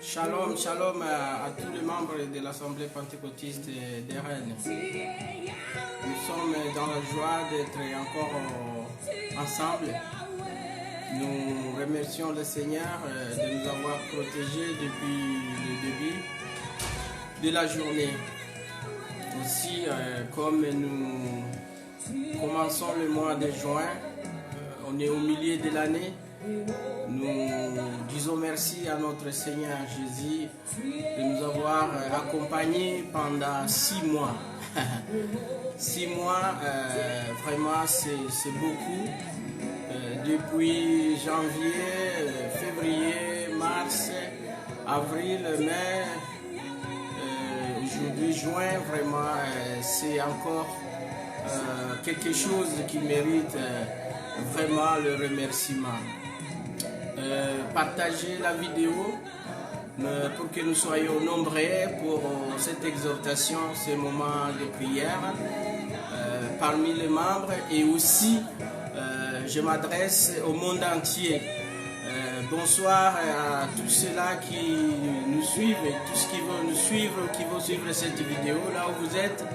Shalom, shalom à tous les membres de l'Assemblée pentecôtiste des Rennes. Nous sommes dans la joie d'être encore ensemble. Nous remercions le Seigneur de nous avoir protégés depuis le début de la journée. Aussi, comme nous commençons le mois de juin, on est au milieu de l'année. Nous disons merci à notre Seigneur Jésus de nous avoir accompagnés pendant 6 mois. 6 mois, vraiment c'est beaucoup. Depuis janvier, février, mars, avril, mai, aujourd'hui juin, vraiment c'est encore quelque chose qui mérite vraiment le remerciement. Partagez la vidéo pour que nous soyons nombreux pour cette exhortation, ce moment de prière parmi les membres, et aussi je m'adresse au monde entier. Bonsoir à tous ceux-là qui nous suivent, et tous qui vont nous suivre, qui vont suivre cette vidéo là où vous êtes.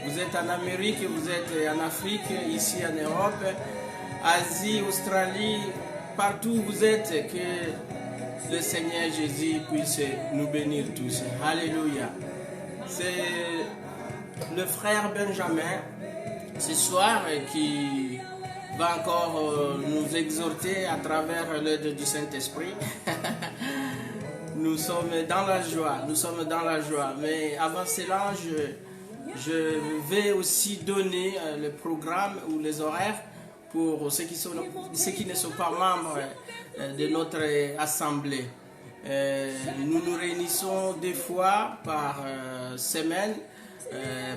Vous êtes en Amérique, vous êtes en Afrique, ici en Europe, Asie, Australie. Partout où vous êtes, que le Seigneur Jésus puisse nous bénir tous. Alléluia. C'est le frère Benjamin ce soir qui va encore nous exhorter à travers l'œuvre du Saint-Esprit. Nous sommes dans la joie, nous sommes dans la joie. Mais avant cela, je vais aussi donner le programme ou les horaires pour ceux qui ne sont pas membres de notre assemblée. Nous nous réunissons 2 fois par semaine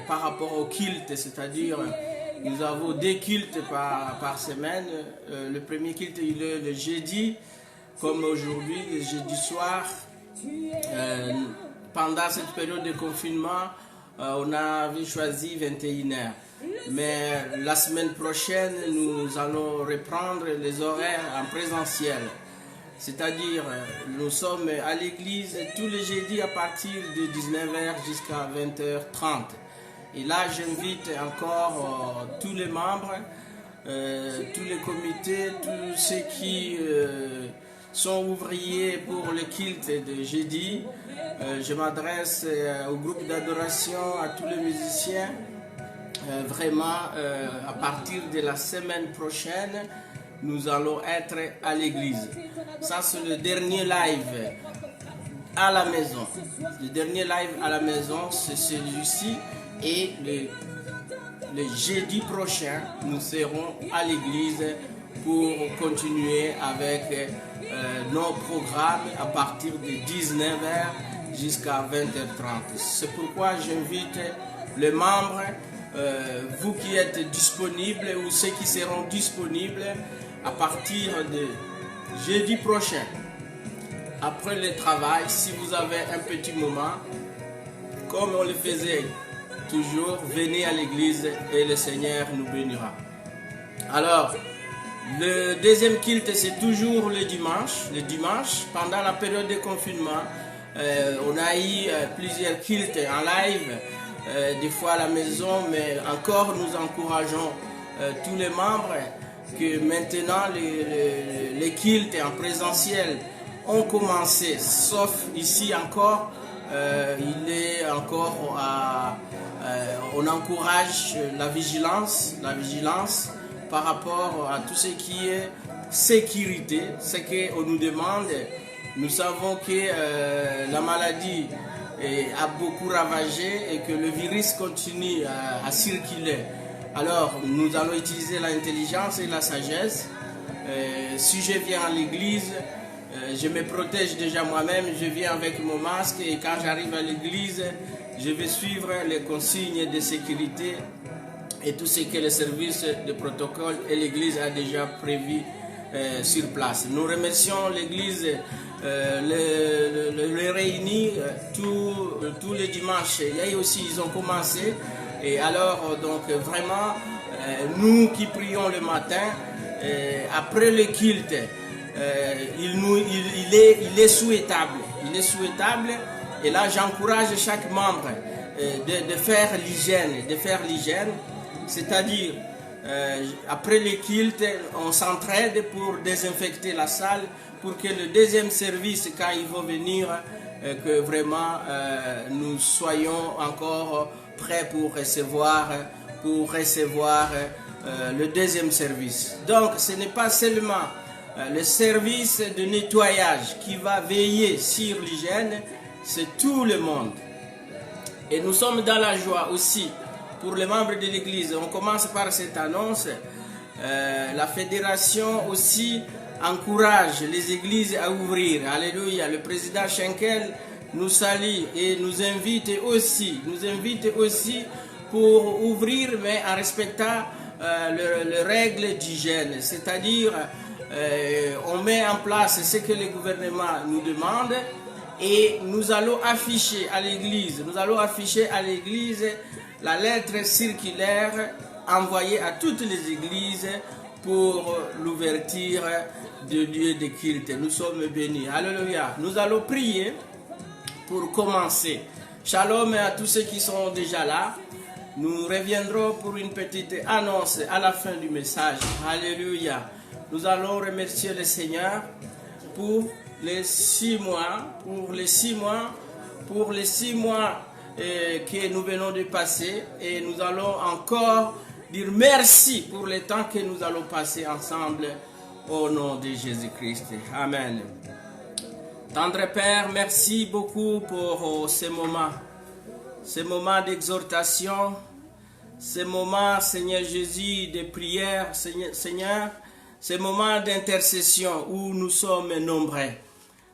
par rapport au culte, c'est-à-dire nous avons 2 cultes par semaine. Le premier culte il est le jeudi, comme aujourd'hui, le jeudi soir. Pendant cette période de confinement, on avait choisi 21h. Mais la semaine prochaine, nous allons reprendre les horaires en présentiel. C'est-à-dire, nous sommes à l'église tous les jeudis à partir de 19h jusqu'à 20h30. Et là, j'invite encore tous les membres, tous les comités, tous ceux qui sont ouvriers pour le culte de jeudi. Je m'adresse au groupe d'adoration, à tous les musiciens. Vraiment, à partir de la semaine prochaine, nous allons être à l'église. Ça, c'est le dernier live à la maison. Le dernier live à la maison, c'est celui-ci. Et le jeudi prochain, nous serons à l'église pour continuer avec nos programmes à partir de 19h jusqu'à 20h30. C'est pourquoi j'invite les membres, vous qui êtes disponibles ou ceux qui seront disponibles à partir de jeudi prochain, après le travail, si vous avez un petit moment, comme on le faisait toujours, venez à l'église et le Seigneur nous bénira. Alors, le deuxième culte, c'est toujours le dimanche. Le dimanche, pendant la période de confinement, on a eu plusieurs cultes en live, des fois à la maison, mais encore nous encourageons tous les membres que maintenant les cultes en présentiel ont commencé, sauf ici encore, il est encore on encourage la vigilance par rapport à tout ce qui est sécurité, ce qu'on nous demande. Nous savons que la maladie a beaucoup ravagé et que le virus continue à circuler. Alors, nous allons utiliser l'intelligence et la sagesse. Si je viens à l'église, je me protège déjà moi-même, je viens avec mon masque et quand j'arrive à l'église, je vais suivre les consignes de sécurité et tout ce que le service de protocole et l'église a déjà prévu sur place. Nous remercions l'église, les réunis tous les dimanches. Et aussi, ils ont commencé Et alors, donc vraiment, nous qui prions le matin, après le culte, il est souhaitable. Il est souhaitable. Et là, j'encourage chaque membre de faire l'hygiène. C'est-à-dire, après le culte, on s'entraide pour désinfecter la salle, pour que le deuxième service, quand il va venir, que vraiment nous soyons encore prêts pour recevoir le deuxième service. Donc, ce n'est pas seulement le service de nettoyage qui va veiller sur l'hygiène, c'est tout le monde. Et nous sommes dans la joie aussi pour les membres de l'Église. On commence par cette annonce. La fédération aussi encourage les églises à ouvrir. Alléluia. Le président Schenkel nous salue et nous invite aussi pour ouvrir, mais en respectant les règles d'hygiène. C'est-à-dire, on met en place ce que le gouvernement nous demande et nous allons afficher à l'église la lettre circulaire envoyée à toutes les églises pour l'ouverture de lieux de culte. Nous sommes bénis. Alléluia. Nous allons prier pour commencer. Shalom à tous ceux qui sont déjà là. Nous reviendrons pour une petite annonce à la fin du message. Alléluia. Nous allons remercier le Seigneur pour les 6 mois, que nous venons de passer, et nous allons encore dire merci pour le temps que nous allons passer ensemble au nom de Jésus-Christ. Amen. Tendre Père, merci beaucoup pour ces moments d'exhortation, ces moments, Seigneur Jésus, de prière, Seigneur, ces moments d'intercession où nous sommes nombreux.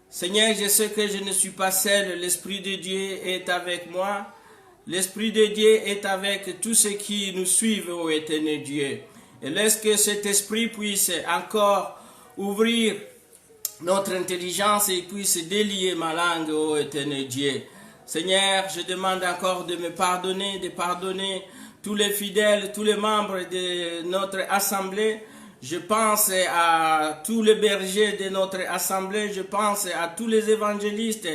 Seigneur, je sais que je ne suis pas seul, l'Esprit de Dieu est avec moi. L'Esprit de Dieu est avec tous ceux qui nous suivent, ô éternel Dieu. Et laisse que cet Esprit puisse encore ouvrir notre intelligence et puisse délier ma langue, ô éternel Dieu. Seigneur, je demande encore de me pardonner, de pardonner tous les fidèles, tous les membres de notre assemblée. Je pense à tous les bergers de notre assemblée, je pense à tous les évangélistes,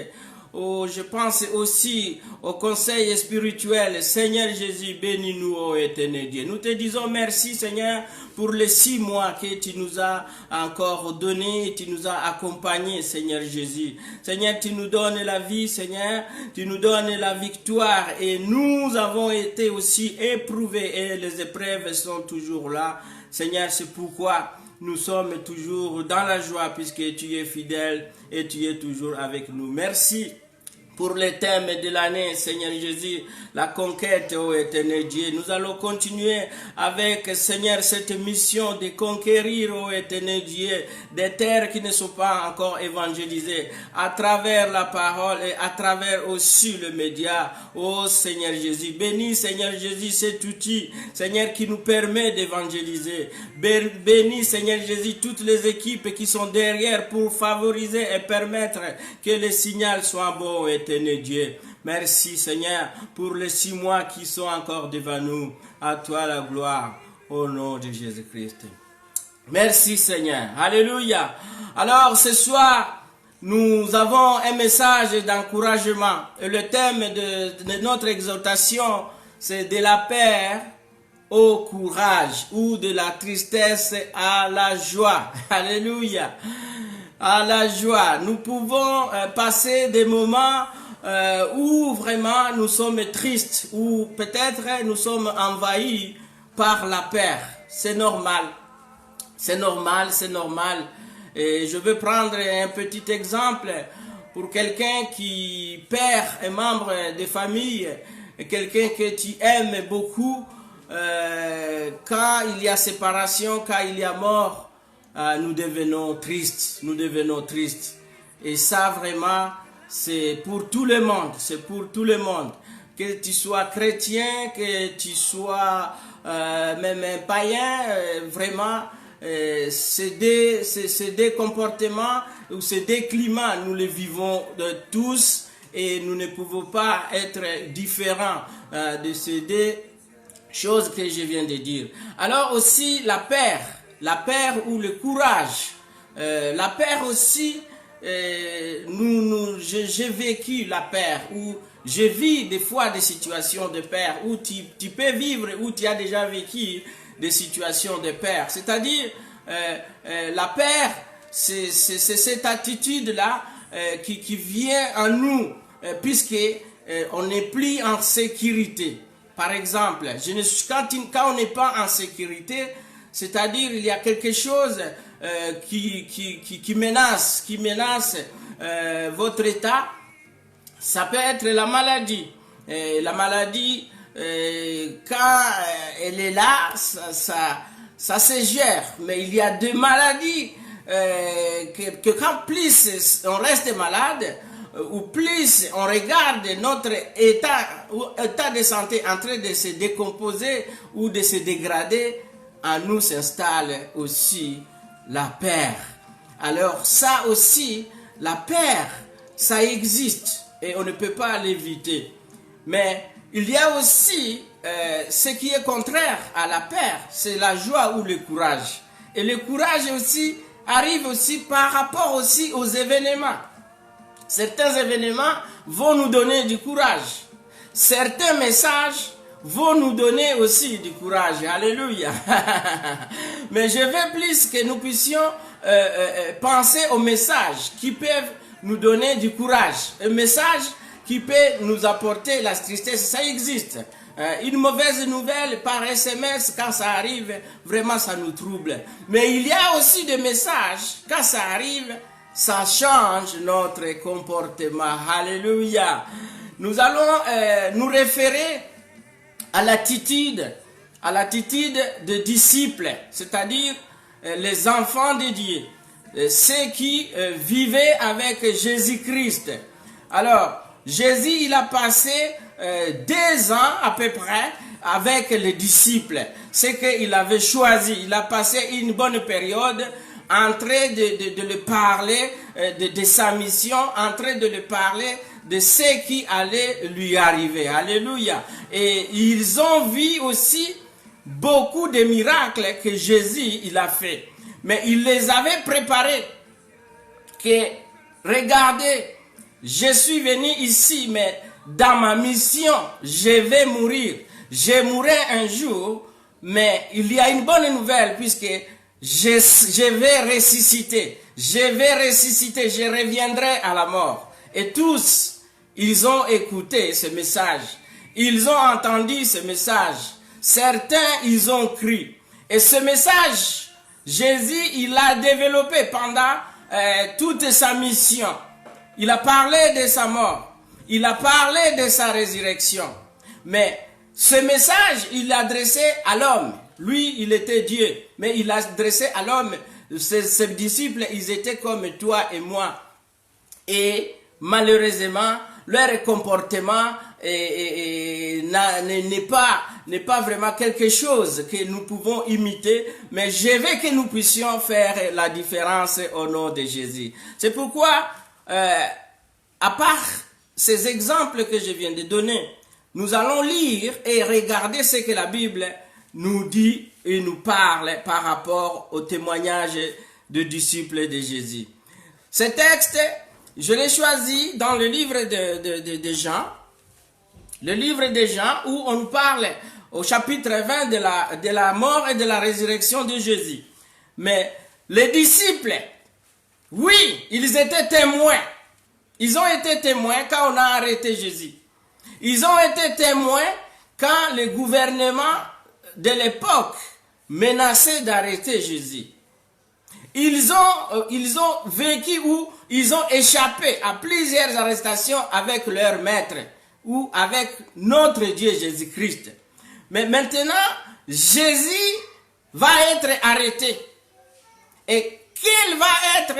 je pense aussi au conseil spirituel. Seigneur Jésus, bénis-nous, ô éternel Dieu. Nous te disons merci, Seigneur, pour les 6 mois que tu nous as encore donnés, tu nous as accompagnés, Seigneur Jésus. Seigneur, tu nous donnes la vie, Seigneur, tu nous donnes la victoire, et nous avons été aussi éprouvés, et les épreuves sont toujours là. Seigneur, c'est pourquoi nous sommes toujours dans la joie, puisque tu es fidèle et tu es toujours avec nous. Merci pour le thème de l'année, Seigneur Jésus, la conquête, ô éternel Dieu. Nous allons continuer avec, Seigneur, cette mission de conquérir, ô éternel Dieu, des terres qui ne sont pas encore évangélisées, à travers la parole et à travers aussi le média, ô Seigneur Jésus. Bénis, Seigneur Jésus, cet outil, Seigneur, qui nous permet d'évangéliser. Bénis, Seigneur Jésus, toutes les équipes qui sont derrière pour favoriser et permettre que le signal soit bon, ô éternel Dieu. Merci, Seigneur, pour les 6 mois qui sont encore devant nous. À toi la gloire, au nom de Jésus-Christ. Merci, Seigneur. Alléluia. Alors, ce soir, nous avons un message d'encouragement. Et le thème de notre exhortation, c'est de la paix au courage, ou de la tristesse à la joie. Alléluia. À la joie. Nous pouvons passer des moments où vraiment nous sommes tristes, ou peut-être nous sommes envahis par la peur. C'est normal. C'est normal, c'est normal. Et je veux prendre un petit exemple pour quelqu'un qui perd un membre de famille, quelqu'un que tu aimes beaucoup. Quand il y a séparation, quand il y a mort, nous devenons tristes, Et ça vraiment, c'est pour tout le monde, Que tu sois chrétien, que tu sois même un païen, vraiment, c'est des comportements ou c'est des climats, nous les vivons tous et nous ne pouvons pas être différents de ces deux chose que je viens de dire. Alors aussi la peur ou le courage. La peur aussi, j'ai vécu la peur, ou je vis des fois des situations de peur, où tu peux vivre, où tu as déjà vécu des situations de peur. C'est-à-dire, la peur, c'est cette attitude-là qui vient en nous, puisque on n'est plus en sécurité. Par exemple, quand on n'est pas en sécurité, c'est-à-dire il y a quelque chose qui menace votre état. Ça peut être la maladie. La maladie, quand elle est là, ça se gère. Mais il y a des maladies que quand plus on reste malade, ou plus on regarde notre état de santé en train de se décomposer ou de se dégrader, en nous s'installe aussi la peur. Alors ça aussi, la peur, ça existe et on ne peut pas l'éviter. Mais il y a aussi ce qui est contraire à la peur, c'est la joie ou le courage. Et le courage aussi arrive aussi par rapport aussi aux événements. Certains événements vont nous donner du courage. Certains messages vont nous donner aussi du courage. Alléluia. Mais je veux plus que nous puissions penser aux messages qui peuvent nous donner du courage. Un message qui peut nous apporter la tristesse, ça existe. Une mauvaise nouvelle par SMS, quand ça arrive, vraiment ça nous trouble. Mais il y a aussi des messages, quand ça arrive, ça change notre comportement. Alléluia. Nous allons nous référer à l'attitude de disciples, c'est-à-dire les enfants de Dieu, ceux qui vivaient avec Jésus-Christ. Alors, Jésus, il a passé 2 ans à peu près avec les disciples. C'est qu'il avait choisi. Il a passé une bonne période en train de le parler de sa mission, en train de le parler de ce qui allait lui arriver. Alléluia. Et ils ont vu aussi beaucoup de miracles que Jésus il a fait. Mais il les avait préparés. Que regardez, je suis venu ici, mais dans ma mission, je vais mourir. Je mourrai un jour, mais il y a une bonne nouvelle puisque je vais ressusciter. Je vais ressusciter, je reviendrai à la mort. Et tous, ils ont écouté ce message. Ils ont entendu ce message. Certains, ils ont cru. Et ce message, Jésus, il l'a développé pendant toute sa mission. Il a parlé de sa mort. Il a parlé de sa résurrection. Mais ce message, il l'a adressé à l'homme. Lui, il était Dieu. Mais il l'a adressé à l'homme. Ses disciples, ils étaient comme toi et moi. Et malheureusement, leur comportement n'est pas vraiment quelque chose que nous pouvons imiter, mais je veux que nous puissions faire la différence au nom de Jésus. C'est pourquoi, à part ces exemples que je viens de donner, nous allons lire et regarder ce que la Bible nous dit et nous parle par rapport au témoignage de disciples de Jésus. Ce texte, je l'ai choisi dans le livre de Jean, le livre de Jean où on nous parle au chapitre 20 de la mort et de la résurrection de Jésus. Mais les disciples, oui, ils étaient témoins. Ils ont été témoins quand on a arrêté Jésus. Ils ont été témoins quand le gouvernement de l'époque menaçait d'arrêter Jésus. Ils ont vécu ou ils ont échappé à plusieurs arrestations avec leur maître ou avec notre Dieu Jésus-Christ. Mais maintenant, Jésus va être arrêté. Et quel va être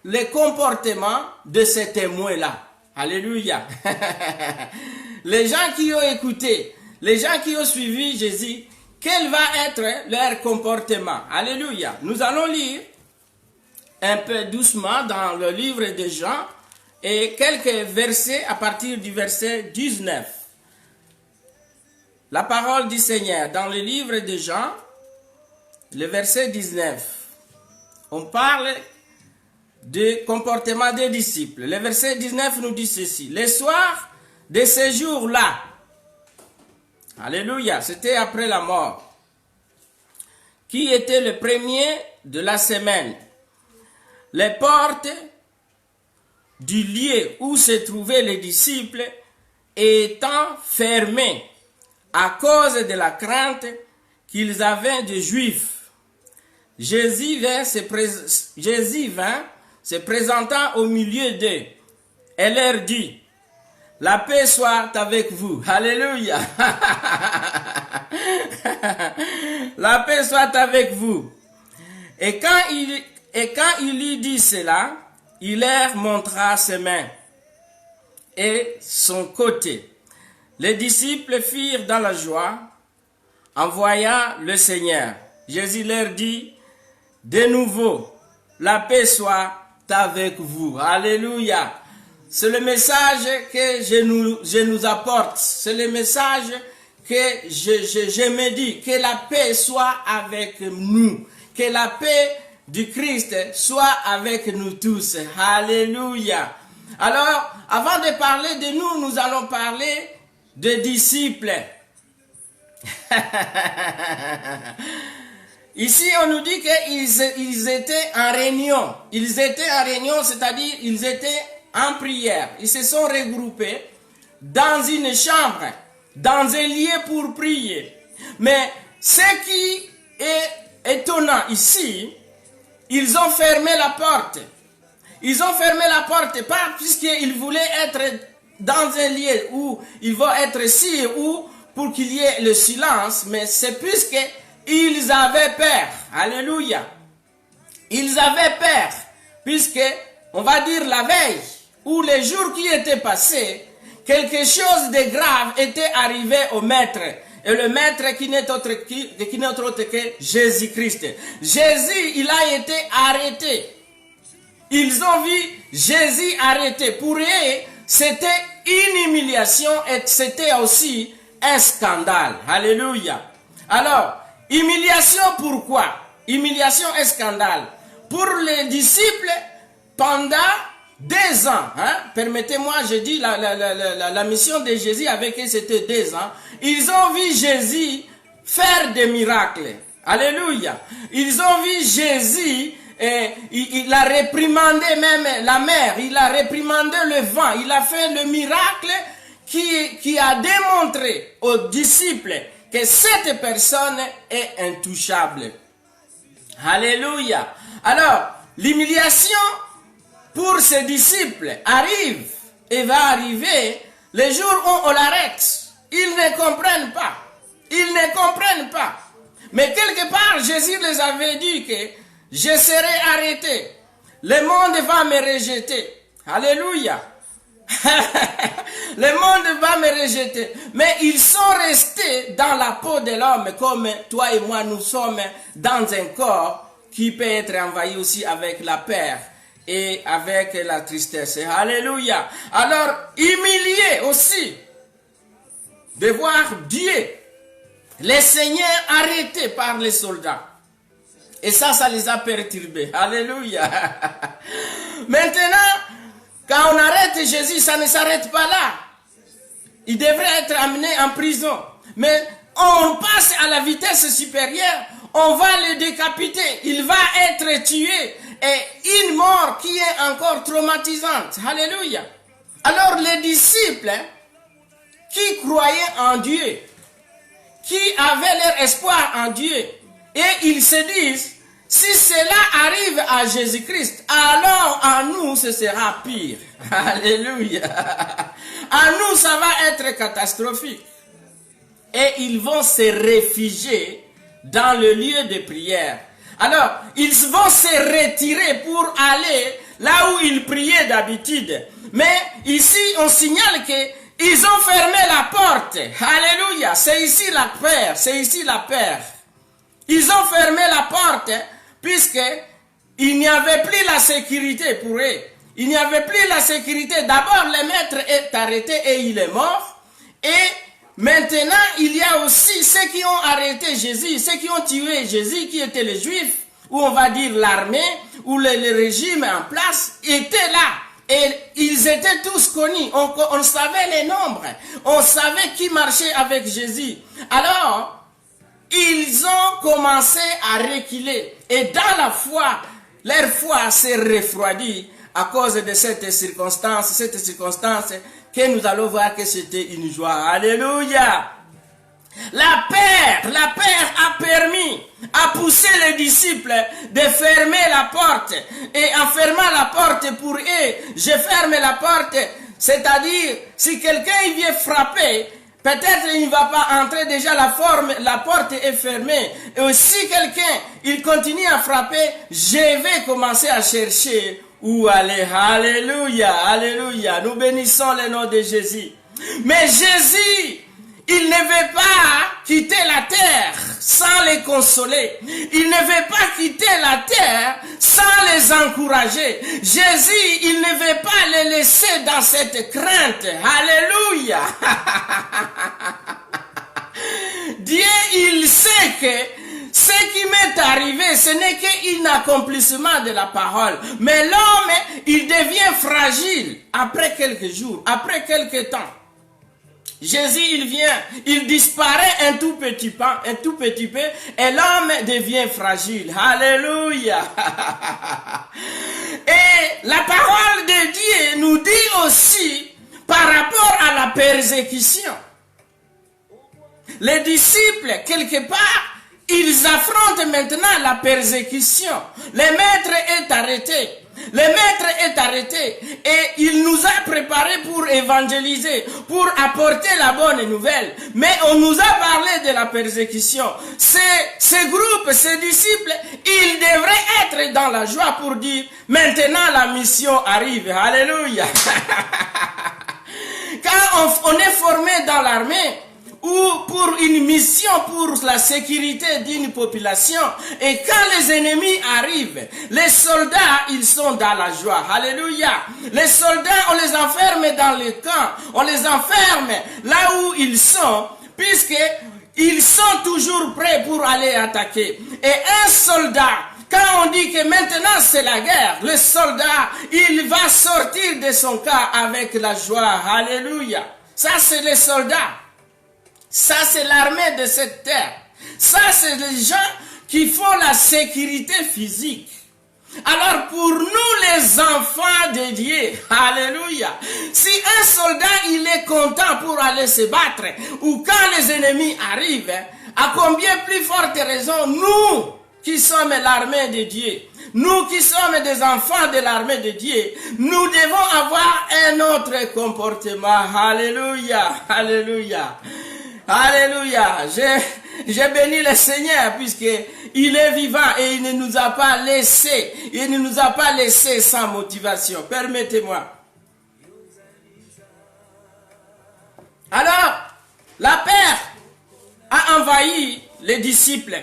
le comportement de ces témoins-là? Alléluia. Les gens qui ont écouté, les gens qui ont suivi Jésus, quel va être leur comportement? Alléluia. Nous allons lire un peu doucement dans le livre de Jean et quelques versets à partir du verset 19. la parole du Seigneur dans le livre de Jean, le verset 19. On parle du comportement des disciples. Le verset 19 nous dit ceci. Le soir de ce jour-là, alléluia, c'était après la mort, qui était le premier de la semaine, les portes du lieu où se trouvaient les disciples étant fermées à cause de la crainte qu'ils avaient des Juifs. Jésus vint se présentant au milieu d'eux et leur dit, la paix soit avec vous. Alléluia. La paix soit avec vous. Et quand il lui dit cela, il leur montra ses mains et son côté. Les disciples firent dans la joie en voyant le Seigneur. Jésus leur dit, de nouveau, la paix soit avec vous. Alléluia. C'est le message que je nous apporte. C'est le message que je me dis. Que la paix soit avec nous. Que la paix du Christ soit avec nous tous. Alléluia. Alors, avant de parler de nous, nous allons parler des disciples. Ici, on nous dit qu'ils étaient en réunion. Ils étaient en réunion, c'est-à-dire ils étaient en prière. Ils se sont regroupés dans une chambre, dans un lieu pour prier. Mais ce qui est étonnant ici, ils ont fermé la porte. Ils ont fermé la porte, pas puisqu'ils voulaient être dans un lieu où ils vont être sûrs ou pour qu'il y ait le silence, mais c'est puisque ils avaient peur. Alléluia. Ils avaient peur, puisque, on va dire la veille, ou les jours qui étaient passés, quelque chose de grave était arrivé au maître. Et le maître qui n'est autre que Jésus-Christ. Jésus, il a été arrêté. Ils ont vu Jésus arrêté. Pour eux, c'était une humiliation et c'était aussi un scandale. Alléluia. Alors, humiliation pourquoi? Humiliation et scandale. Pour les disciples, pendant 2 ans, permettez-moi, je dis la mission de Jésus avec eux, c'était 2 ans. Ils ont vu Jésus faire des miracles. Alléluia. Ils ont vu Jésus, il a réprimandé même la mer, il a réprimandé le vent, il a fait le miracle qui a démontré aux disciples que cette personne est intouchable. Alléluia. Alors, l'humiliation pour ses disciples arrive et va arriver les jours où on l'arrête. Ils ne comprennent pas. Ils ne comprennent pas. Mais quelque part, Jésus les avait dit que je serai arrêté. Le monde va me rejeter. Alléluia. Le monde va me rejeter. Mais ils sont restés dans la peau de l'homme comme toi et moi, nous sommes dans un corps qui peut être envahi aussi avec la peur et avec la tristesse. Alléluia. Alors, humilié aussi de voir Dieu, les seigneurs arrêtés par les soldats. Et ça les a perturbés. Alléluia. Maintenant, quand on arrête Jésus, ça ne s'arrête pas là. Il devrait être amené en prison. Mais on passe à la vitesse supérieure. On va le décapiter. Il va être tué. Et une mort qui est encore traumatisante. Alléluia. Alors les disciples qui croyaient en Dieu, qui avaient leur espoir en Dieu, et ils se disent, si cela arrive à Jésus-Christ, alors à nous ce sera pire. Alléluia. À nous ça va être catastrophique. Et ils vont se réfugier dans le lieu de prière. Alors, ils vont se retirer pour aller là où ils priaient d'habitude. Mais ici, on signale que ils ont fermé la porte. Alléluia. C'est ici la peur. C'est ici la peur. Ils ont fermé la porte puisque il n'y avait plus la sécurité pour eux. Il n'y avait plus la sécurité. D'abord, le maître est arrêté et il est mort. Et maintenant, il y a aussi ceux qui ont arrêté Jésus, ceux qui ont tué Jésus, qui étaient les Juifs, ou on va dire l'armée, ou le régime en place, étaient là. Et ils étaient tous connus, on savait les nombres, on savait qui marchait avec Jésus. Alors, ils ont commencé à reculer. Et dans la foi, leur foi s'est refroidie à cause de cette circonstance que nous allons voir que c'était une joie. Alléluia! La peur a permis à pousser les disciples de fermer la porte. Et en fermant la porte pour eux, je ferme la porte. C'est-à-dire, si quelqu'un vient frapper, peut-être il ne va pas entrer, déjà la porte est fermée. Et si quelqu'un, il continue à frapper, je vais commencer à chercher où aller. Alléluia, alléluia. Nous bénissons le nom de Jésus. Mais Jésus, il ne veut pas quitter la terre sans les consoler. Il ne veut pas quitter la terre sans les encourager. Jésus, il ne veut pas les laisser dans cette crainte. Alléluia. Dieu, il sait que ce qui m'est arrivé, ce n'est qu'un accomplissement de la parole. Mais l'homme, il devient fragile après quelques jours, après quelques temps. Jésus, il vient, il disparaît un tout petit peu, et l'homme devient fragile. Alléluia. Et la parole de Dieu nous dit aussi, par rapport à la persécution, les disciples, quelque part, ils affrontent maintenant la persécution. Le maître est arrêté. Le maître est arrêté et il nous a préparés pour évangéliser, pour apporter la bonne nouvelle. Mais on nous a parlé de la persécution. Ces groupes, ces disciples, ils devraient être dans la joie pour dire, maintenant la mission arrive. Alléluia. Quand on est formé dans l'armée, ou pour une mission pour la sécurité d'une population. Et quand les ennemis arrivent, les soldats, ils sont dans la joie. Alléluia. Les soldats, on les enferme dans les camps. On les enferme là où ils sont, puisque ils sont toujours prêts pour aller attaquer. Et un soldat, quand on dit que maintenant c'est la guerre, le soldat, il va sortir de son camp avec la joie. Alléluia. Ça, c'est les soldats. Ça, c'est l'armée de cette terre. Ça, c'est les gens qui font la sécurité physique. Alors, pour nous, les enfants de Dieu, alléluia, si un soldat, il est content pour aller se battre, ou quand les ennemis arrivent, à combien plus forte raison, nous, qui sommes l'armée de Dieu, nous qui sommes des enfants de l'armée de Dieu, nous devons avoir un autre comportement. Alléluia, alléluia. Alléluia, j'ai béni le Seigneur puisqu'il est vivant et il ne nous a pas laissé sans motivation. Permettez-moi. Alors, la peur a envahi les disciples.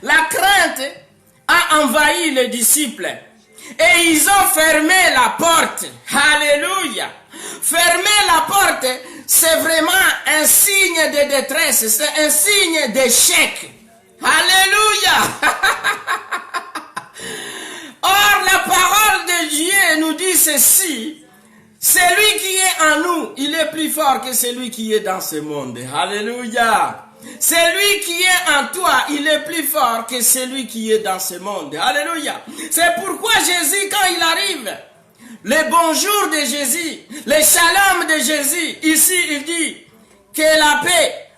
La crainte a envahi les disciples. Et ils ont fermé la porte. Alléluia. Fermer la porte, c'est vraiment un signe de détresse, c'est un signe d'échec. Alléluia. Or, la parole de Dieu nous dit ceci. Celui qui est en nous, il est plus fort que celui qui est dans ce monde. Alléluia. Celui qui est en toi, il est plus fort que celui qui est dans ce monde. Alléluia. C'est pourquoi Jésus, quand il arrive, le bonjour de Jésus, le shalom de Jésus, ici il dit que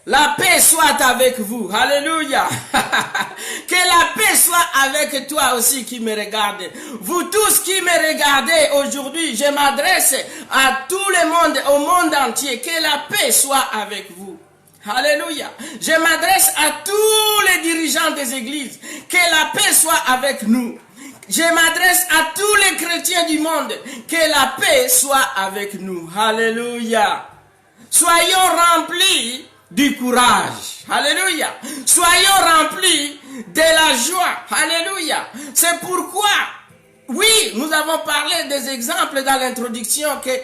la paix soit avec vous. Alléluia. Que la paix soit avec toi aussi qui me regarde. Vous tous qui me regardez aujourd'hui, je m'adresse à tout le monde, au monde entier. Que la paix soit avec vous. Alléluia. Je m'adresse à tous les dirigeants des églises. Que la paix soit avec nous. Je m'adresse à tous les chrétiens du monde. Que la paix soit avec nous. Alléluia. Soyons remplis du courage. Alléluia. Soyons remplis de la joie. Alléluia. C'est pourquoi, oui, nous avons parlé des exemples dans l'introduction que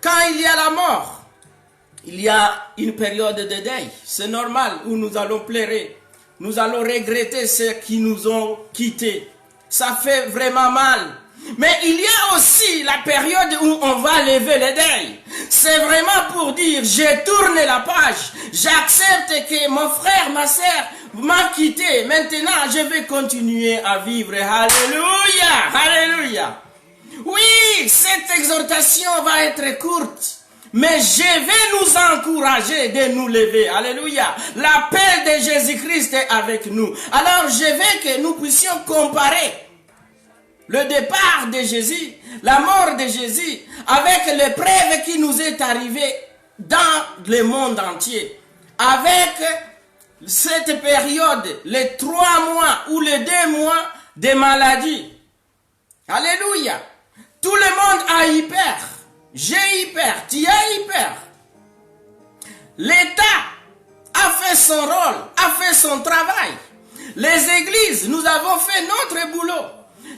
quand il y a la mort, il y a une période de deuil. C'est normal où nous allons pleurer. Nous allons regretter ceux qui nous ont quittés. Ça fait vraiment mal. Mais il y a aussi la période où on va lever le deuil. C'est vraiment pour dire, j'ai tourné la page. J'accepte que mon frère, ma sœur m'a quitté. Maintenant, je vais continuer à vivre. Alléluia! Alléluia! Oui, cette exhortation va être courte. Mais je vais nous encourager de nous lever. Alléluia. La paix de Jésus-Christ est avec nous. Alors je veux que nous puissions comparer le départ de Jésus, la mort de Jésus, avec l'épreuve qui nous est arrivée dans le monde entier. Avec cette période, les 3 mois ou les 2 mois de maladie. Alléluia. Tout le monde a eu peur. J'ai eu peur, tu as eu peur. L'État a fait son rôle, a fait son travail. Les églises, nous avons fait notre boulot.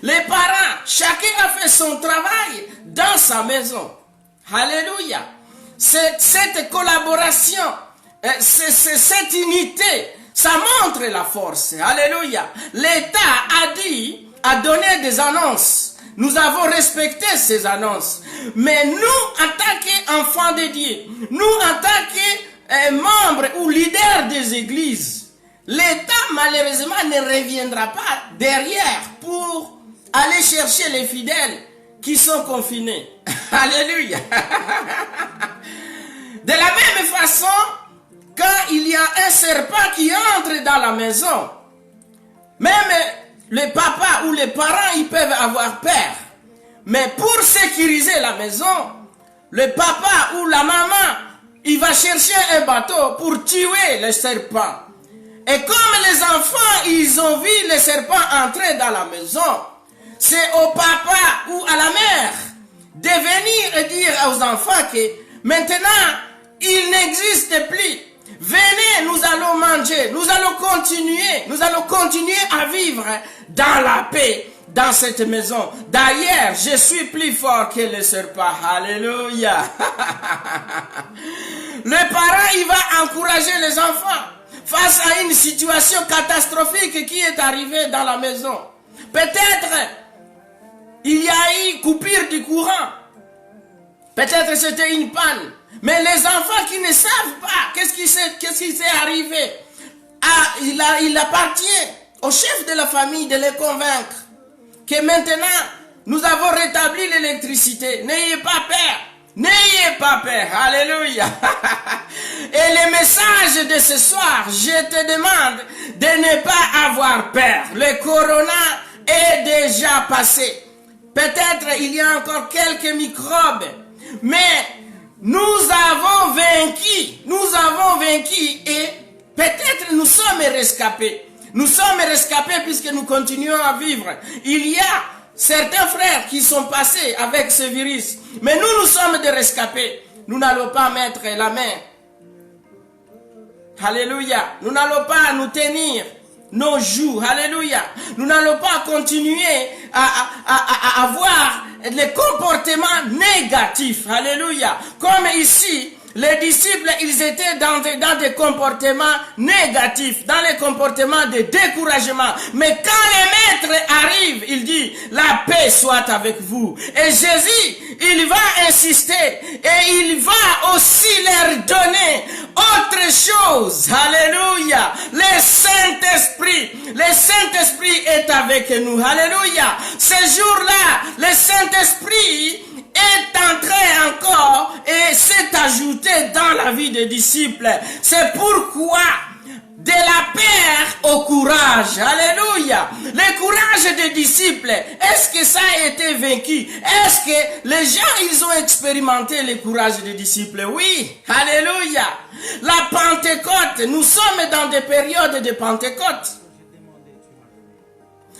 Les parents, chacun a fait son travail dans sa maison. Alléluia. Cette collaboration, cette unité, ça montre la force. Alléluia. L'État a donné des annonces. Nous avons respecté ces annonces. Mais nous, en tant qu'enfants de Dieu, nous, en tant que membres ou leaders des églises, l'État, malheureusement, ne reviendra pas derrière pour aller chercher les fidèles qui sont confinés. Alléluia. De la même façon, quand il y a un serpent qui entre dans la maison, même les papas ou les parents, ils peuvent avoir peur. Mais pour sécuriser la maison, le papa ou la maman, il va chercher un bateau pour tuer le serpent. Et comme les enfants, ils ont vu le serpent entrer dans la maison, c'est au papa ou à la mère de venir et dire aux enfants que maintenant, il n'existe plus. Venez, nous allons manger, nous allons continuer à vivre dans la paix, dans cette maison. D'ailleurs, je suis plus fort que le serpent. Alléluia. Le parent, il va encourager les enfants face à une situation catastrophique qui est arrivée dans la maison. Peut-être, il y a eu coupure du courant. Peut-être c'était une panne. Mais les enfants qui ne savent pas qu'est-ce qui s'est arrivé, il appartient au chef de la famille de les convaincre que maintenant nous avons rétabli l'électricité. N'ayez pas peur. N'ayez pas peur. Alléluia. Et le message de ce soir, je te demande de ne pas avoir peur. Le corona est déjà passé. Peut-être il y a encore quelques microbes, mais nous avons vaincu et peut-être nous sommes rescapés. Nous sommes rescapés puisque nous continuons à vivre. Il y a certains frères qui sont passés avec ce virus, mais nous sommes des rescapés. Nous n'allons pas mettre la main. Alléluia. Nous n'allons pas nous tenir nos joues. Alléluia. Nous n'allons pas continuer à avoir les comportements négatifs. Alléluia. Comme ici, les disciples, ils étaient dans des comportements négatifs, dans les comportements de découragement. Mais quand le maître arrive, il dit, la paix soit avec vous. Et Jésus, il va insister et il va aussi leur donner autre chose. Alléluia. Le Saint-Esprit est avec nous. Alléluia. Ce jour-là, le Saint-Esprit est entré encore et s'est ajouté dans la vie des disciples. C'est pourquoi de la peur au courage. Alléluia. Le courage des disciples, est-ce que ça a été vaincu? Est-ce que les gens, ils ont expérimenté le courage des disciples? Oui. Alléluia. La Pentecôte, nous sommes dans des périodes de Pentecôte.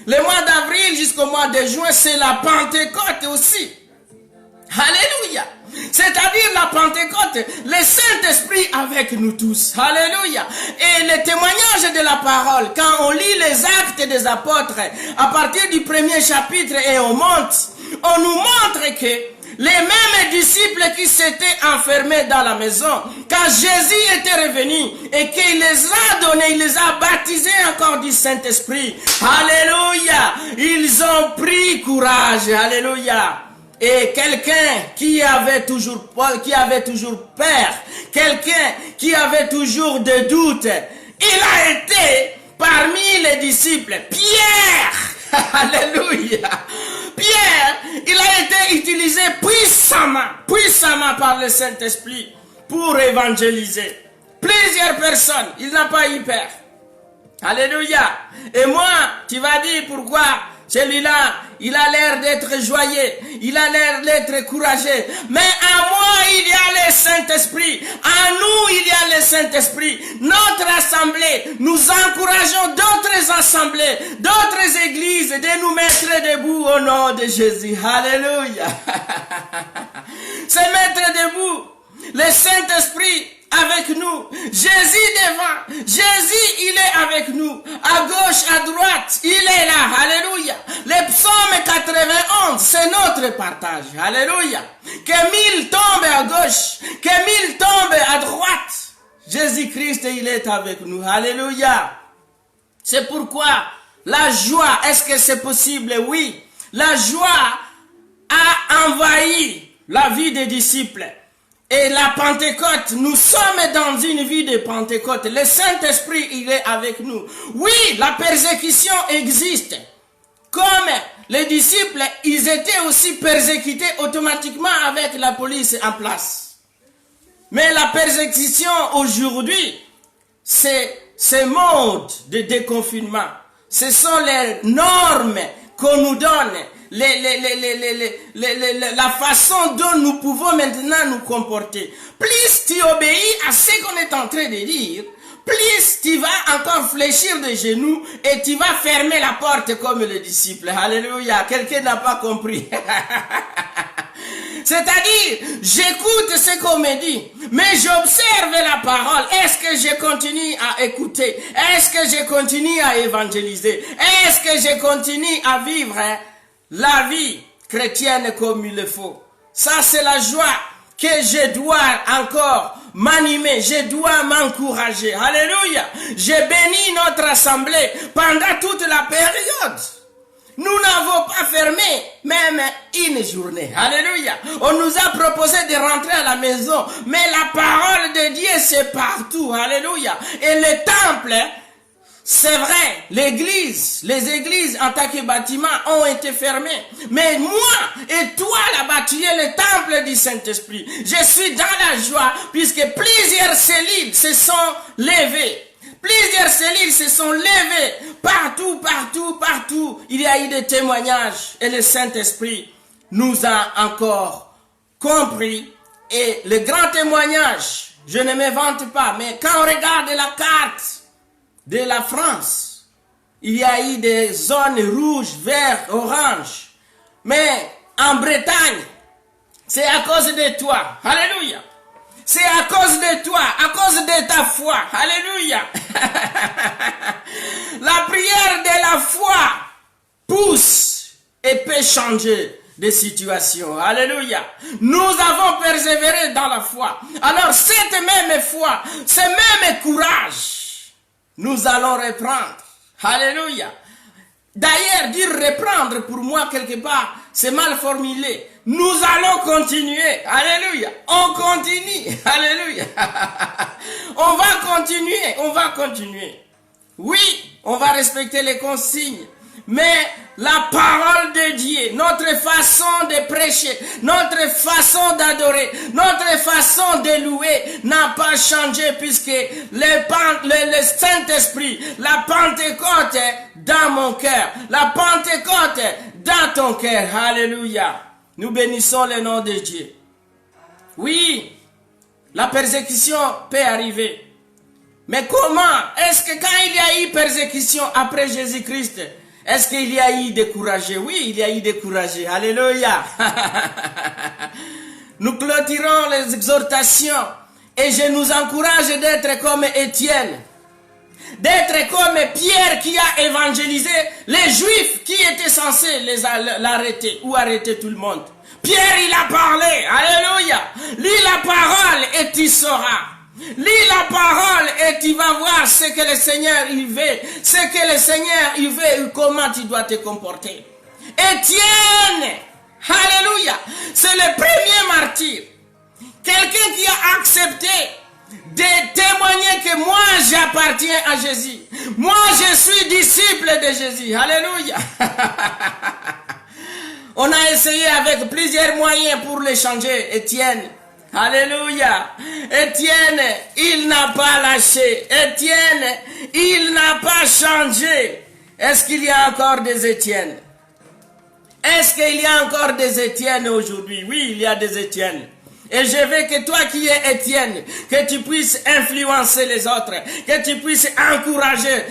Le mois d'avril jusqu'au mois de juin, c'est la Pentecôte aussi. Alléluia. C'est-à-dire la Pentecôte, le Saint-Esprit avec nous tous. Alléluia. Et le témoignage de la parole, quand on lit les actes des apôtres, à partir du 1er chapitre et on monte, on nous montre que Les mêmes disciples qui s'étaient enfermés dans la maison, quand Jésus était revenu et qu'il les a donnés, il les a baptisés encore du Saint-Esprit. Alléluia. Ils ont pris courage. Alléluia. Et quelqu'un qui avait toujours peur, quelqu'un qui avait toujours des doutes, il a été parmi les disciples, Pierre. Alléluia. Pierre, il a été utilisé puissamment par le Saint-Esprit pour évangéliser plusieurs personnes. Il n'a pas eu peur. Alléluia. Et moi, tu vas dire pourquoi celui-là, il a l'air d'être joyeux, il a l'air d'être courageux. Mais en moi, il y a le Saint-Esprit. En nous, il y a le Saint-Esprit. Notre assemblée, nous encourageons d'autres assemblées, d'autres églises de nous mettre debout au nom de Jésus. Alléluia. Se mettre debout. Le Saint-Esprit avec nous, Jésus devant, Jésus il est avec nous, à gauche, à droite, il est là, alléluia. Le psaume 91, c'est notre partage, alléluia. Que 1000 tombent à gauche, que 1000 tombent à droite, Jésus-Christ il est avec nous, alléluia. C'est pourquoi la joie, est-ce que c'est possible? Oui, la joie a envahi la vie des disciples. Et la Pentecôte, nous sommes dans une vie de Pentecôte. Le Saint-Esprit, il est avec nous. Oui, la persécution existe. Comme les disciples, ils étaient aussi persécutés automatiquement avec la police en place. Mais la persécution aujourd'hui, c'est ce mode de déconfinement. Ce sont les normes qu'on nous donne. La façon dont nous pouvons maintenant nous comporter. Plus tu obéis à ce qu'on est en train de dire, plus tu vas encore fléchir de genoux et tu vas fermer la porte comme le disciple. Alléluia. Quelqu'un n'a pas compris. C'est-à-dire, j'écoute ce qu'on me dit, mais j'observe la parole. Est-ce que je continue à écouter? Est-ce que je continue à évangéliser? Est-ce que je continue à vivre la vie chrétienne comme il le faut? Ça, c'est la joie que je dois encore m'animer, je dois m'encourager. Alléluia. J'ai béni notre assemblée pendant toute la période. Nous n'avons pas fermé même une journée. Alléluia. On nous a proposé de rentrer à la maison, mais la parole de Dieu c'est partout. Alléluia. Et le temple, c'est vrai, l'église, les églises en tant que bâtiment ont été fermées. Mais moi et toi là-bas, tu es le temple du Saint-Esprit. Je suis dans la joie puisque plusieurs cellules se sont levées. Plusieurs cellules se sont levées. Partout. Il y a eu des témoignages. Et le Saint-Esprit nous a encore compris. Et le grand témoignage, je ne me vante pas, mais quand on regarde la carte de la France, il y a eu des zones rouges, vertes, oranges. Mais en Bretagne, c'est à cause de toi. Alléluia. C'est à cause de toi, à cause de ta foi. Alléluia. La prière de la foi pousse et peut changer des situations. Alléluia. Nous avons persévéré dans la foi. Alors cette même foi, ce même courage, nous allons reprendre. Alléluia. D'ailleurs, dire reprendre pour moi quelque part, c'est mal formulé. Nous allons continuer. Alléluia. On continue. Alléluia. On va continuer. Oui, on va respecter les consignes. Mais la parole de Dieu, notre façon de prêcher, notre façon d'adorer, notre façon de louer n'a pas changé puisque le Saint-Esprit, la Pentecôte est dans mon cœur. La Pentecôte est dans ton cœur. Alléluia. Nous bénissons le nom de Dieu. Oui, la persécution peut arriver. Mais comment? Est-ce que quand il y a eu persécution après Jésus-Christ, est-ce qu'il y a eu découragé? Oui, il y a eu découragé. Alléluia. Nous clôturons les exhortations et je nous encourage d'être comme Étienne. D'être comme Pierre qui a évangélisé les Juifs qui étaient censés l'arrêter ou arrêter tout le monde. Pierre, il a parlé. Alléluia. Lis la parole et tu sauras. Lis la parole et tu vas voir ce que le Seigneur il veut. Ce que le Seigneur il veut et comment tu dois te comporter. Étienne, alléluia, c'est le premier martyr. Quelqu'un qui a accepté de témoigner que moi j'appartiens à Jésus. Moi je suis disciple de Jésus. Alléluia. On a essayé avec plusieurs moyens pour le changer. Étienne. Alléluia. Étienne, il n'a pas lâché. Étienne, il n'a pas changé. Est-ce qu'il y a encore des Étienne? Est-ce qu'il y a encore des Étienne aujourd'hui? Oui, il y a des Étienne. Et je veux que toi qui es Étienne, que tu puisses influencer les autres, que tu puisses encourager,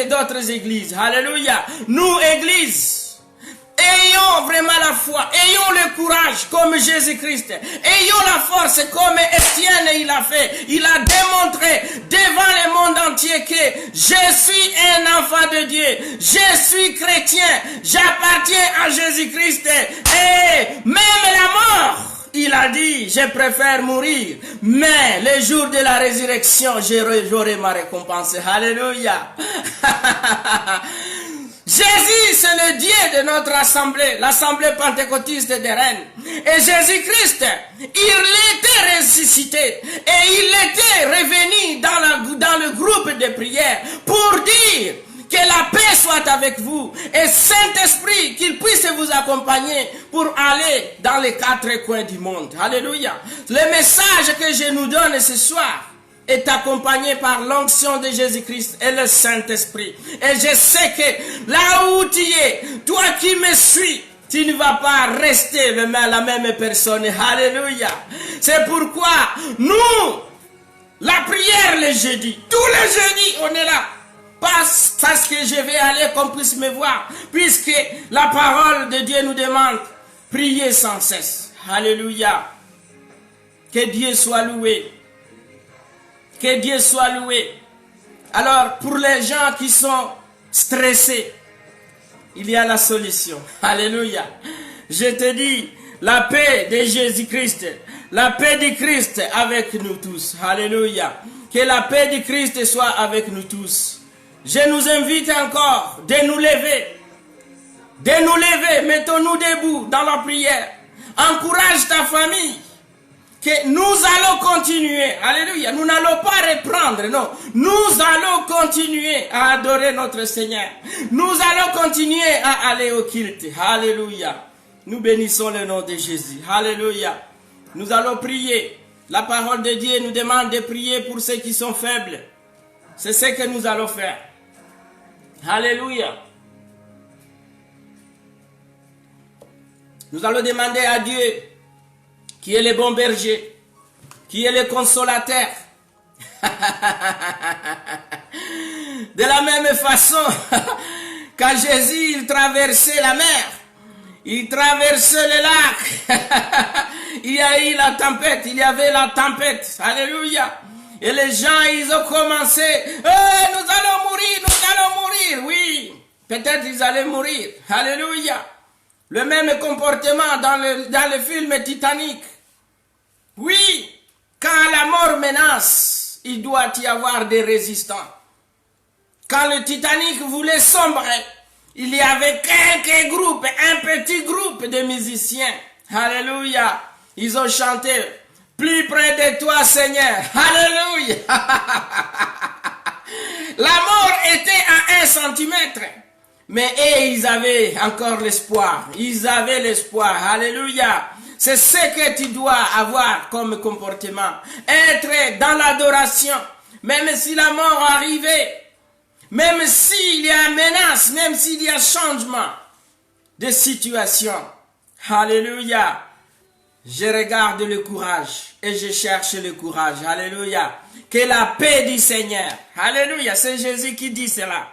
d'autres églises. Alléluia. Nous, églises, ayons vraiment la foi, ayons le courage comme Jésus-Christ, ayons la force comme Étienne il a fait. Il a démontré devant le monde entier que je suis un enfant de Dieu, je suis chrétien, j'appartiens à Jésus-Christ et même la mort, il a dit, je préfère mourir, mais le jour de la résurrection, j'aurai ma récompense. Alléluia. Jésus, c'est le Dieu de notre assemblée, l'assemblée pentecôtiste de Rennes. Et Jésus-Christ, il était ressuscité et il était revenu dans le groupe de prière pour dire que la paix soit avec vous et Saint-Esprit, qu'il puisse vous accompagner pour aller dans les 4 coins du monde. Alléluia. Le message que je nous donne ce soir est accompagné par l'onction de Jésus-Christ et le Saint-Esprit. Et je sais que là où tu es, toi qui me suis, tu ne vas pas rester la même personne. Alléluia. C'est pourquoi nous, la prière le jeudi, tous les jeudis, on est là. Parce que je vais aller qu'on puisse me voir. Puisque la parole de Dieu nous demande, priez sans cesse. Alléluia. Que Dieu soit loué. Que Dieu soit loué. Alors, pour les gens qui sont stressés, il y a la solution. Alléluia. Je te dis, la paix de Jésus-Christ, la paix de Christ avec nous tous. Alléluia. Que la paix de Christ soit avec nous tous. Je nous invite encore de nous lever. Mettons-nous debout dans la prière. Encourage ta famille. Que nous allons continuer, alléluia, nous n'allons pas reprendre, non, nous allons continuer à adorer notre Seigneur, nous allons continuer à aller au culte, alléluia, nous bénissons le nom de Jésus, alléluia, nous allons prier, la parole de Dieu nous demande de prier pour ceux qui sont faibles, c'est ce que nous allons faire, alléluia, nous allons demander à Dieu, qui est le bon berger, qui est le consolateur. De la même façon, quand Jésus il traversait la mer, il traversait le lac, il y a eu la tempête, il y avait la tempête, alléluia. Et les gens, ils ont commencé, nous allons mourir, oui, peut-être ils allaient mourir, alléluia. Le même comportement dans le film Titanic. Oui, quand la mort menace, il doit y avoir des résistants. Quand le Titanic voulait sombrer, il y avait quelques groupes, un petit groupe de musiciens. Alléluia. Ils ont chanté, plus près de toi Seigneur. Alléluia. La mort était à 1 centimètre. Mais ils avaient encore l'espoir. Ils avaient l'espoir. Alléluia. C'est ce que tu dois avoir comme comportement. Être dans l'adoration. Même si la mort arrivait. Même s'il y a menace. Même s'il y a changement de situation. Alléluia. Je regarde le courage. Et je cherche le courage. Alléluia. Que la paix du Seigneur. Alléluia. C'est Jésus qui dit cela.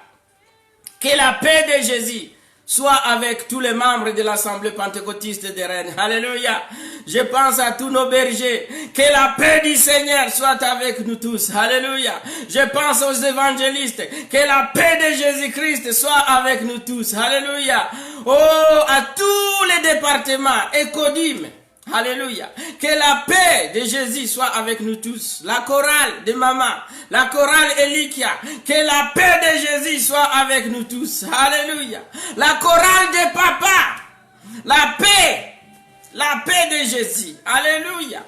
Que la paix de Jésus soit avec tous les membres de l'Assemblée pentecôtiste de Rennes. Alléluia. Je pense à tous nos bergers. Que la paix du Seigneur soit avec nous tous. Alléluia. Je pense aux évangélistes. Que la paix de Jésus-Christ soit avec nous tous. Alléluia. Oh, à tous les départements, Écodim. Alléluia. Que la paix de Jésus soit avec nous tous. La chorale de maman, la chorale Elikia. Que la paix de Jésus soit avec nous tous. Alléluia. La chorale de papa. La paix de Jésus. Alléluia.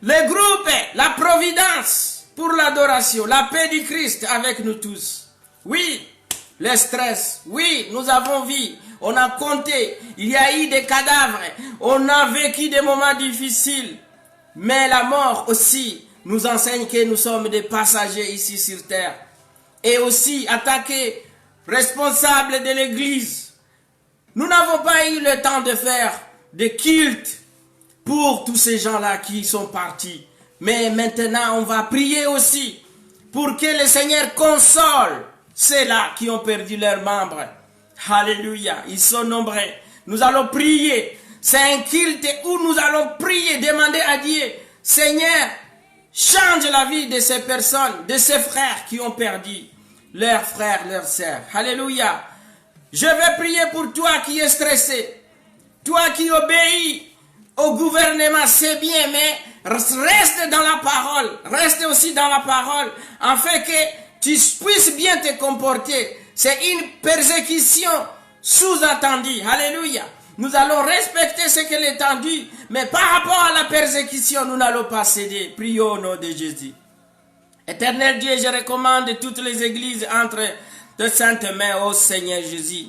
Le groupe, la providence pour l'adoration. La paix du Christ avec nous tous. Oui, le stress. Oui, nous avons vu. On a compté, il y a eu des cadavres, on a vécu des moments difficiles. Mais la mort aussi nous enseigne que nous sommes des passagers ici sur terre. Et aussi attaquer responsables de l'église. Nous n'avons pas eu le temps de faire des cultes pour tous ces gens-là qui sont partis. Mais maintenant, on va prier aussi pour que le Seigneur console ceux-là qui ont perdu leurs membres. Alléluia, ils sont nombreux. Nous allons prier. C'est un culte où nous allons prier, demander à Dieu, Seigneur, change la vie de ces personnes, de ces frères qui ont perdu leurs frères, leurs sœurs. Alléluia. Je vais prier pour toi qui es stressé, toi qui obéis au gouvernement, c'est bien, mais reste dans la parole, reste aussi dans la parole, afin que tu puisses bien te comporter. C'est une persécution sous-entendue. Alléluia. Nous allons respecter ce qu'elle est entendue, mais par rapport à la persécution, nous n'allons pas céder. Prions au nom de Jésus. Éternel Dieu, je recommande toutes les églises entre de saintes mains, ô Seigneur Jésus.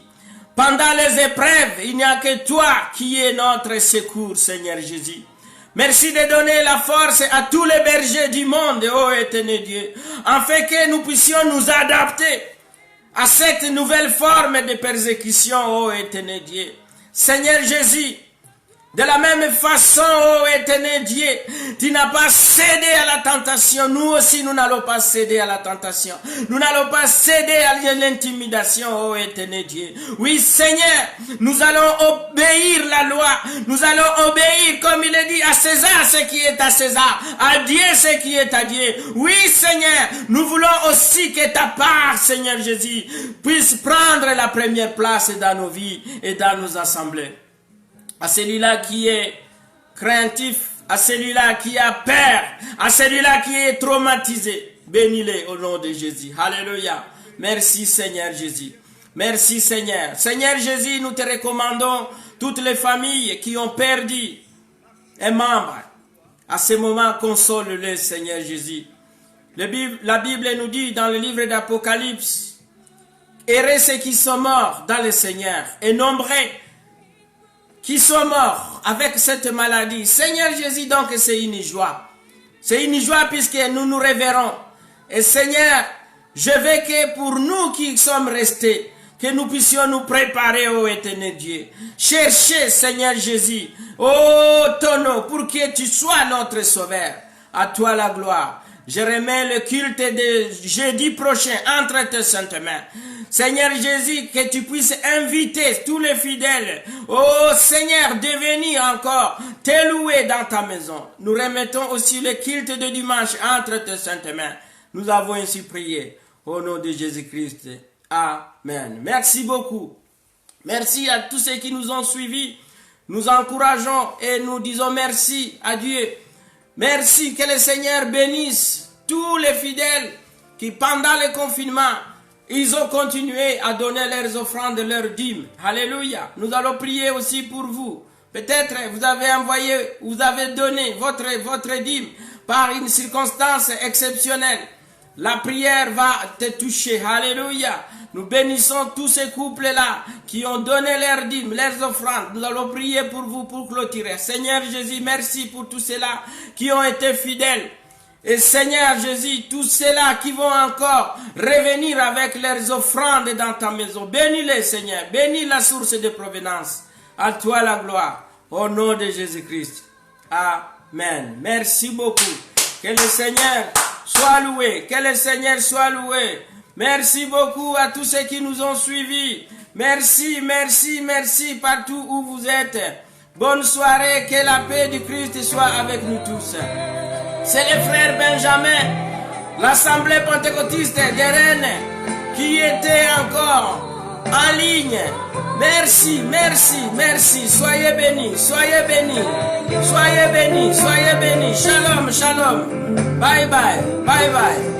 Pendant les épreuves, il n'y a que toi qui es notre secours, Seigneur Jésus. Merci de donner la force à tous les bergers du monde, ô éternel Dieu, afin que nous puissions nous adapter à cette nouvelle forme de persécution, ô éternel Dieu. Seigneur Jésus, de la même façon, ô éternel Dieu, tu n'as pas cédé à la tentation. Nous aussi, nous n'allons pas céder à la tentation. Nous n'allons pas céder à l'intimidation, ô éternel Dieu. Oui, Seigneur, nous allons obéir la loi. Nous allons obéir, comme il est dit, à César ce qui est à César, à Dieu ce qui est à Dieu. Oui, Seigneur, nous voulons aussi que ta part, Seigneur Jésus, puisse prendre la première place dans nos vies et dans nos assemblées. À celui-là qui est craintif, à celui-là qui a peur, à celui-là qui est traumatisé, bénis-les au nom de Jésus. Alléluia. Merci Seigneur Jésus. Merci Seigneur. Seigneur Jésus, nous te recommandons toutes les familles qui ont perdu un membre. À ce moment, console-les Seigneur Jésus. La Bible nous dit dans le livre d'Apocalypse, heureux ceux qui sont morts dans le Seigneur et nombreux qui sont morts avec cette maladie. Seigneur Jésus, donc c'est une joie. C'est une joie puisque nous nous révérons. Et Seigneur, je veux que pour nous qui sommes restés, que nous puissions nous préparer, ô éternel Dieu. Chercher, Seigneur Jésus, ô ton nom, pour que tu sois notre sauveur. À toi la gloire. Je remets le culte de jeudi prochain entre tes saintes mains. Seigneur Jésus, que tu puisses inviter tous les fidèles, oh Seigneur, de venir encore te louer dans ta maison. Nous remettons aussi le culte de dimanche entre tes saintes mains. Nous avons ainsi prié au nom de Jésus-Christ. Amen. Merci beaucoup. Merci à tous ceux qui nous ont suivis. Nous encourageons et nous disons merci à Dieu. Merci, que le Seigneur bénisse tous les fidèles qui pendant le confinement, ils ont continué à donner leurs offrandes, leurs dîmes. Alléluia. Nous allons prier aussi pour vous. Peut-être vous avez envoyé, vous avez donné votre dîme par une circonstance exceptionnelle. La prière va te toucher. Alléluia. Nous bénissons tous ces couples-là qui ont donné leurs dîmes, leurs offrandes. Nous allons prier pour vous pour clôturer. Seigneur Jésus, merci pour tous ceux-là qui ont été fidèles. Et Seigneur Jésus, tous ceux-là qui vont encore revenir avec leurs offrandes dans ta maison. Bénis-les, Seigneur. Bénis la source de provenance. À toi la gloire. Au nom de Jésus-Christ. Amen. Merci beaucoup. Que le Seigneur soit loué. Que le Seigneur soit loué. Merci beaucoup à tous ceux qui nous ont suivis. Merci, merci, merci partout où vous êtes. Bonne soirée, que la paix du Christ soit avec nous tous. C'est les frères Benjamin, l'Assemblée pentecôtiste de Rennes, qui était encore en ligne. Merci, merci, merci. Soyez bénis, soyez bénis, soyez bénis, soyez bénis. Shalom, shalom. Bye bye, bye bye.